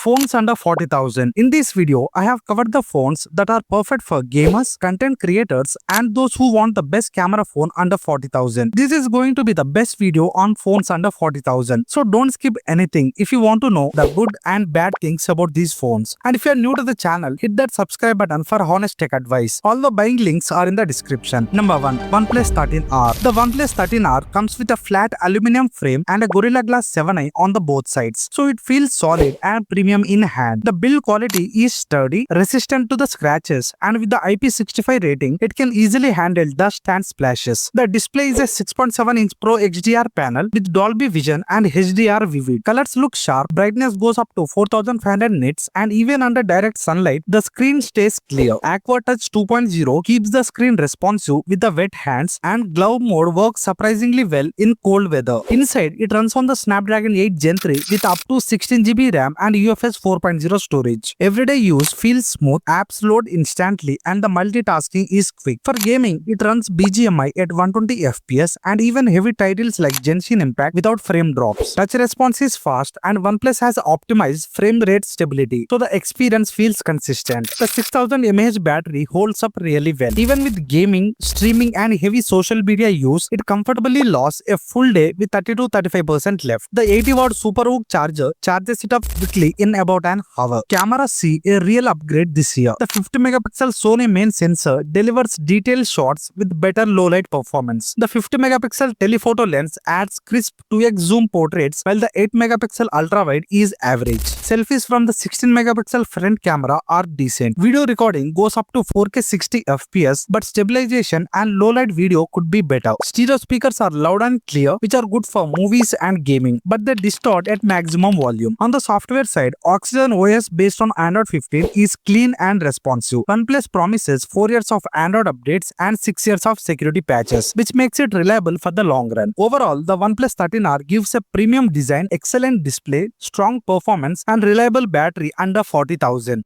Phones under 40,000. In this video, I have covered the phones that are perfect for gamers, content creators, and those who want the best camera phone under 40,000. This is going to be the best video on phones under 40,000. So don't skip anything if you want to know the good and bad things about these phones. And if you are new to the channel, hit that subscribe button for honest tech advice. All the buying links are in the description. Number 1. OnePlus 13R. The OnePlus 13R comes with a flat aluminum frame and a Gorilla Glass 7i on the both sides. So it feels solid and premium in hand. The build quality is sturdy, resistant to the scratches, and with the IP65 rating, it can easily handle dust and splashes. The display is a 6.7-inch Pro XDR panel with Dolby Vision and HDR Vivid. Colors look sharp, brightness goes up to 4500 nits, and even under direct sunlight, the screen stays clear. Aqua Touch 2.0 keeps the screen responsive with the wet hands, and glove mode works surprisingly well in cold weather. Inside, it runs on the Snapdragon 8 Gen 3 with up to 16GB RAM and UFS 4.0 storage. Everyday use feels smooth, apps load instantly, and the multitasking is quick. For gaming, it runs BGMI at 120 FPS and even heavy titles like Genshin Impact without frame drops. Touch response is fast, and OnePlus has optimized frame rate stability, so the experience feels consistent. The 6000 mAh battery holds up really well. Even with gaming, streaming, and heavy social media use, it comfortably lasts a full day with 30-35% left. The 80-watt SuperVOOC charger charges it up quickly in about an hour. Cameras see a real upgrade this year. The 50-megapixel Sony main sensor delivers detailed shots with better low-light performance. The 50-megapixel telephoto lens adds crisp 2x zoom portraits, while the 8-megapixel ultra-wide is average. Selfies from the 16-megapixel front camera are decent. Video recording goes up to 4K 60 FPS, but stabilization and low-light video could be better. Stereo speakers are loud and clear, which are good for movies and gaming, but they distort at maximum volume. On the software side, Oxygen OS based on Android 15 is clean and responsive. OnePlus promises 4 years of Android updates and 6 years of security patches, which makes it reliable for the long run. Overall, the OnePlus 13R gives a premium design, excellent display, strong performance, and reliable battery under 40,000.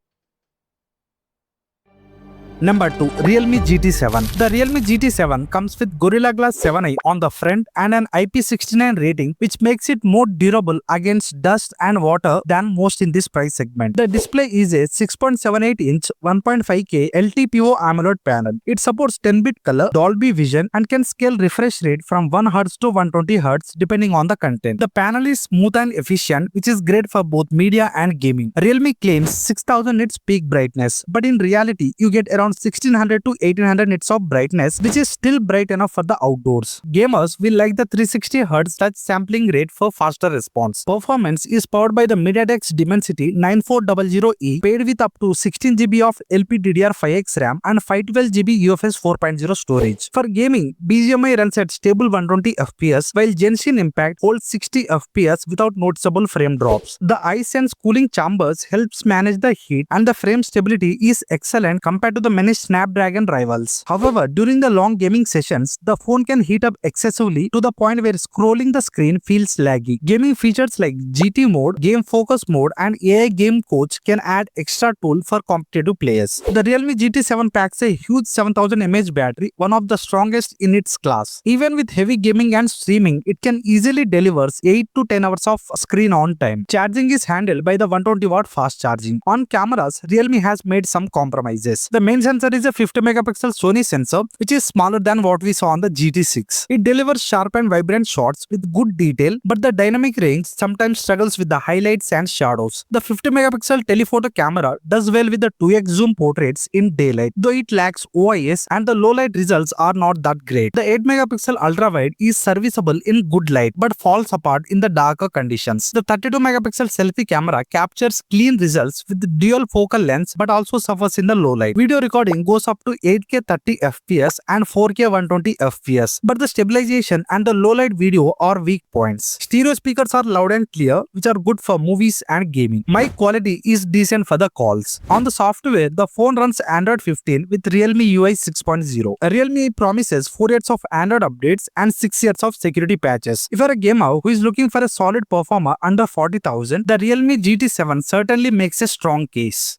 Number 2. Realme GT7. The Realme GT7 comes with Gorilla Glass 7i on the front and an IP69 rating, which makes it more durable against dust and water than most in this price segment. The display is a 6.78-inch 1.5K LTPO AMOLED panel. It supports 10-bit color, Dolby Vision, and can scale refresh rate from 1Hz to 120Hz depending on the content. The panel is smooth and efficient, which is great for both media and gaming. Realme claims 6000 nits peak brightness, but in reality, you get around 1600 to 1800 nits of brightness, which is still bright enough for the outdoors. Gamers will like the 360Hz touch sampling rate for faster response. Performance is powered by the MediaTek Dimensity 9400E, paired with up to 16GB of LPDDR5X RAM and 512GB UFS 4.0 storage. For gaming, BGMI runs at stable 120 FPS, while Genshin Impact holds 60 FPS without noticeable frame drops. The iSense cooling chambers helps manage the heat, and the frame stability is excellent compared to the many Snapdragon rivals. However, during the long gaming sessions, the phone can heat up excessively to the point where scrolling the screen feels laggy. Gaming features like GT mode, game focus mode, and AI game coach can add extra tool for competitive players. The Realme GT7 packs a huge 7000 mAh battery, one of the strongest in its class. Even with heavy gaming and streaming, it can easily deliver 8 to 10 hours of screen on time. Charging is handled by the 120-watt fast charging. On cameras, Realme has made some compromises. The main sensor is a 50-megapixel Sony sensor, which is smaller than what we saw on the GT6. It delivers sharp and vibrant shots with good detail, but the dynamic range sometimes struggles with the highlights and shadows. The 50-megapixel telephoto camera does well with the 2x zoom portraits in daylight, though it lacks OIS and the low-light results are not that great. The 8-megapixel ultra-wide is serviceable in good light, but falls apart in the darker conditions. The 32-megapixel selfie camera captures clean results with the dual focal lens, but also suffers in the low light. Video recording goes up to 8K 30 FPS and 4K 120 FPS, but the stabilization and the low light video are weak points. Stereo speakers are loud and clear, which are good for movies and gaming. Mic quality is decent for the calls. On the software, the phone runs Android 15 with Realme UI 6.0. Realme promises 4 years of Android updates and 6 years of security patches. If you are a gamer who is looking for a solid performer under 40,000, the Realme GT7 certainly makes a strong case.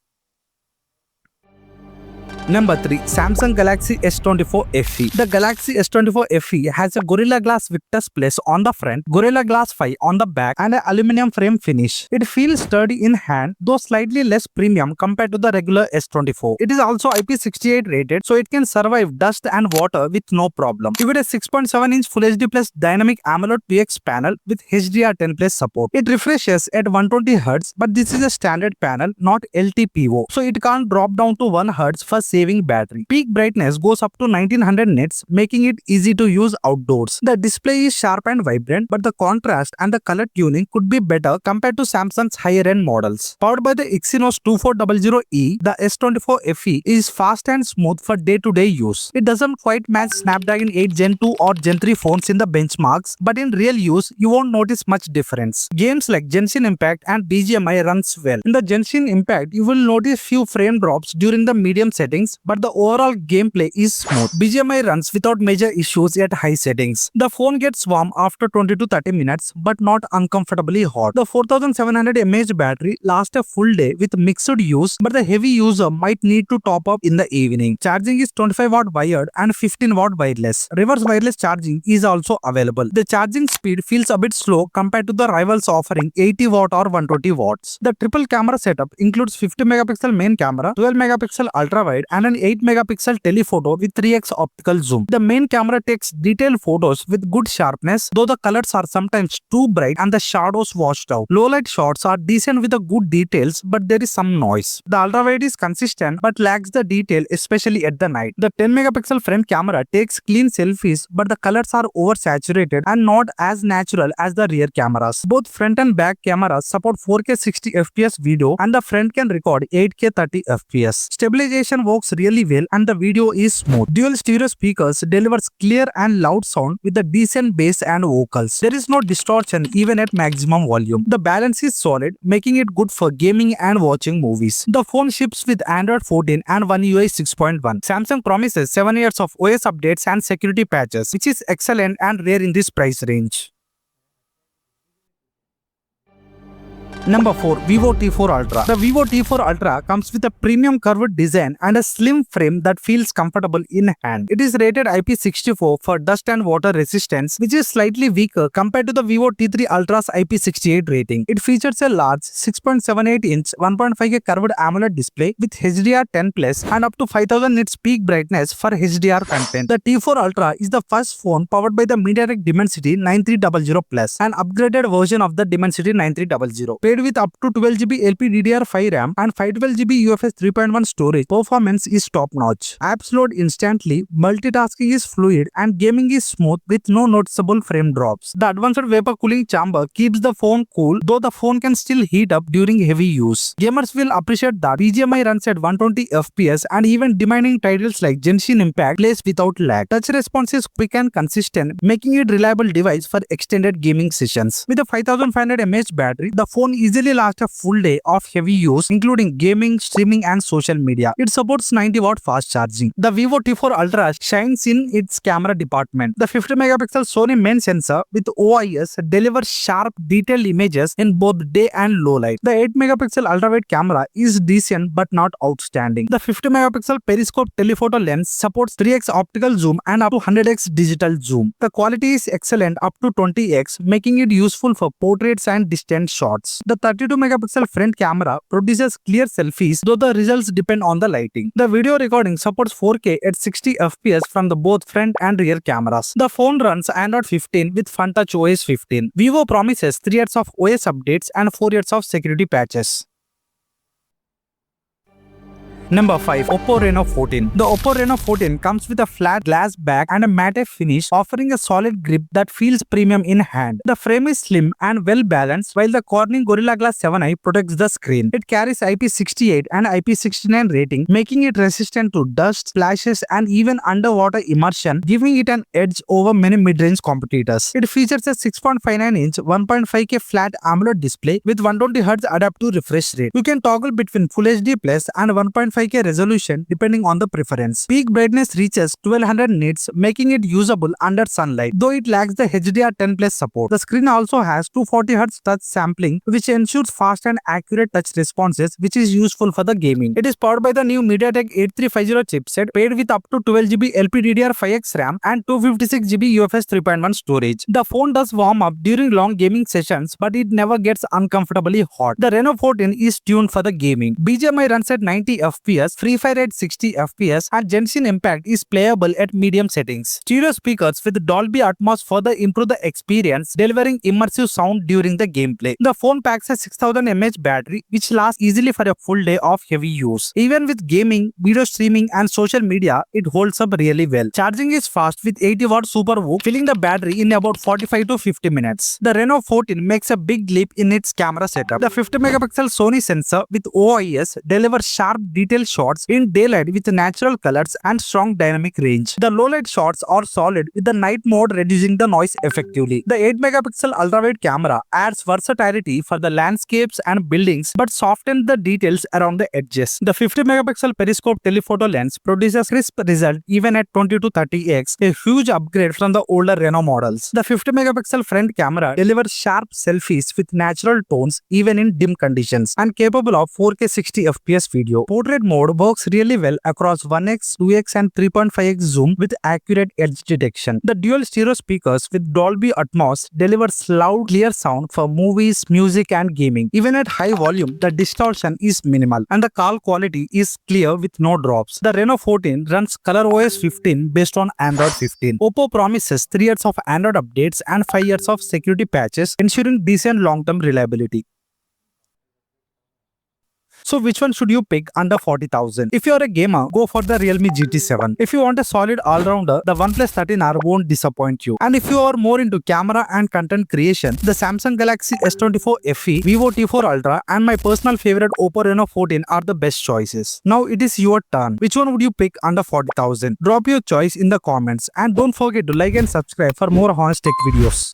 Number 3. Samsung Galaxy S24 FE. The Galaxy S24 FE has a Gorilla Glass Victus Plus on the front, Gorilla Glass 5 on the back, and an aluminum frame finish. It feels sturdy in hand, though slightly less premium compared to the regular S24. It is also IP68 rated, so it can survive dust and water with no problem. Give it a 6.7-inch Full HD Plus dynamic AMOLED PX panel with HDR10 Plus support. It refreshes at 120Hz, but this is a standard panel, not LTPO, so it can't drop down to 1Hz for saving battery. Peak brightness goes up to 1900 nits, making it easy to use outdoors. The display is sharp and vibrant, but the contrast and the color tuning could be better compared to Samsung's higher-end models. Powered by the Exynos 2400E, the S24 FE is fast and smooth for day-to-day use. It doesn't quite match Snapdragon 8 Gen 2 or Gen 3 phones in the benchmarks, but in real use, you won't notice much difference. Games like Genshin Impact and BGMI runs well. In the Genshin Impact, you will notice few frame drops during the medium settings, but the overall gameplay is smooth. BGMI runs without major issues at high settings. The phone gets warm after 20 to 30 minutes, but not uncomfortably hot. The 4700 mAh battery lasts a full day with mixed use, but the heavy user might need to top up in the evening. Charging is 25W wired and 15W wireless. Reverse wireless charging is also available. The charging speed feels a bit slow compared to the rivals offering 80W or 120 watts. The triple camera setup includes 50 megapixel main camera, 12 megapixel ultra wide, and an 8 megapixel telephoto with 3x optical zoom. The main camera takes detailed photos with good sharpness, though the colors are sometimes too bright and the shadows washed out. Low light shots are decent with the good details, but there is some noise. The ultra wide is consistent but lacks the detail, especially at the night. The 10 megapixel front camera takes clean selfies, but the colors are oversaturated and not as natural as the rear cameras. Both front and back cameras support 4K 60fps video, and the front can record 8K 30fps. Stabilization works really well and the video is smooth. Dual stereo speakers delivers clear and loud sound with a decent bass and vocals. There is no distortion even at maximum volume. The balance is solid, making it good for gaming and watching movies. The phone ships with Android 14 and One UI 6.1. Samsung promises 7 years of OS updates and security patches, which is excellent and rare in this price range. Number 4. Vivo T4 Ultra. The Vivo T4 Ultra comes with a premium curved design and a slim frame that feels comfortable in hand. It is rated IP64 for dust and water resistance, which is slightly weaker compared to the Vivo T3 Ultra's IP68 rating. It features a large 6.78-inch 1.5K curved AMOLED display with HDR10 Plus and up to 5000 nits peak brightness for HDR content. The T4 Ultra is the first phone powered by the MediaTek Dimensity 9300 Plus, an upgraded version of the Dimensity 9300. Paired with up to 12GB LPDDR5 RAM and 512GB UFS 3.1 storage, performance is top-notch. Apps load instantly, multitasking is fluid, and gaming is smooth with no noticeable frame drops. The advanced vapor cooling chamber keeps the phone cool, though the phone can still heat up during heavy use. Gamers will appreciate that BGMI runs at 120fps and even demanding titles like Genshin Impact plays without lag. Touch response is quick and consistent, making it a reliable device for extended gaming sessions. With a 5500 mAh battery, the phone easily lasts a full day of heavy use, including gaming, streaming, and social media. It supports 90W fast charging. The Vivo T4 Ultra shines in its camera department. The 50 megapixel Sony main sensor with OIS delivers sharp, detailed images in both day and low light. The 8 megapixel ultra-wide camera is decent but not outstanding. The 50 megapixel periscope telephoto lens supports 3x optical zoom and up to 100x digital zoom. The quality is excellent up to 20x, making it useful for portraits and distant shots. The 32 megapixel front camera produces clear selfies, though the results depend on the lighting. The video recording supports 4K at 60fps from the both front and rear cameras. The phone runs Android 15 with FunTouch OS 15. Vivo promises 3 years of OS updates and 4 years of security patches. Number 5. Oppo Reno 14. The Oppo Reno 14 comes with a flat glass back and a matte finish, offering a solid grip that feels premium in hand. The frame is slim and well balanced, while the Corning Gorilla Glass 7i protects the screen. It carries IP68 and IP69 rating, making it resistant to dust, splashes, and even underwater immersion, giving it an edge over many mid-range competitors. It features a 6.59-inch 1.5K flat AMOLED display with 120Hz adaptive refresh rate. You can toggle between Full HD Plus and 1.5 25K resolution depending on the preference. Peak brightness reaches 1200 nits, making it usable under sunlight, though it lacks the HDR10 Plus support. The screen also has 240Hz touch sampling, which ensures fast and accurate touch responses, which is useful for the gaming. It is powered by the new MediaTek 8350 chipset, paired with up to 12GB LPDDR5X RAM and 256GB UFS 3.1 storage. The phone does warm up during long gaming sessions, but it never gets uncomfortably hot. The Reno 14 is tuned for the gaming. BGMI runs at 90 FPS, Free Fire at 60 FPS, and Genshin Impact is playable at medium settings. Stereo speakers with Dolby Atmos further improve the experience, delivering immersive sound during the gameplay. The phone packs a 6000 mAh battery, which lasts easily for a full day of heavy use. Even with gaming, video streaming, and social media, it holds up really well. Charging is fast with 80W SuperVOOC, filling the battery in about 45 to 50 minutes. The Reno 14 makes a big leap in its camera setup. The 50MP Sony sensor with OIS delivers sharp, detailed shots in daylight with natural colors and strong dynamic range. The low-light shots are solid with the night mode reducing the noise effectively. The 8MP ultra-wide camera adds versatility for the landscapes and buildings but softens the details around the edges. The 50MP periscope telephoto lens produces crisp result even at 20 to 30x, a huge upgrade from the older Reno models. The 50MP front camera delivers sharp selfies with natural tones even in dim conditions and capable of 4K 60 FPS video. Portrait mode works really well across 1x, 2x and 3.5x zoom with accurate edge detection. The dual stereo speakers with Dolby Atmos delivers loud, clear sound for movies, music and gaming. Even at high volume, the distortion is minimal and the call quality is clear with no drops. The Reno 14 runs ColorOS 15 based on Android 15. Oppo promises 3 years of Android updates and 5 years of security patches, ensuring decent long-term reliability. So which one should you pick under 40,000? If you are a gamer, go for the Realme GT7. If you want a solid all-rounder, the OnePlus 13R won't disappoint you. And if you are more into camera and content creation, the Samsung Galaxy S24 FE, Vivo T4 Ultra and my personal favorite Oppo Reno 14 are the best choices. Now it is your turn. Which one would you pick under 40,000? Drop your choice in the comments and don't forget to like and subscribe for more honest tech videos.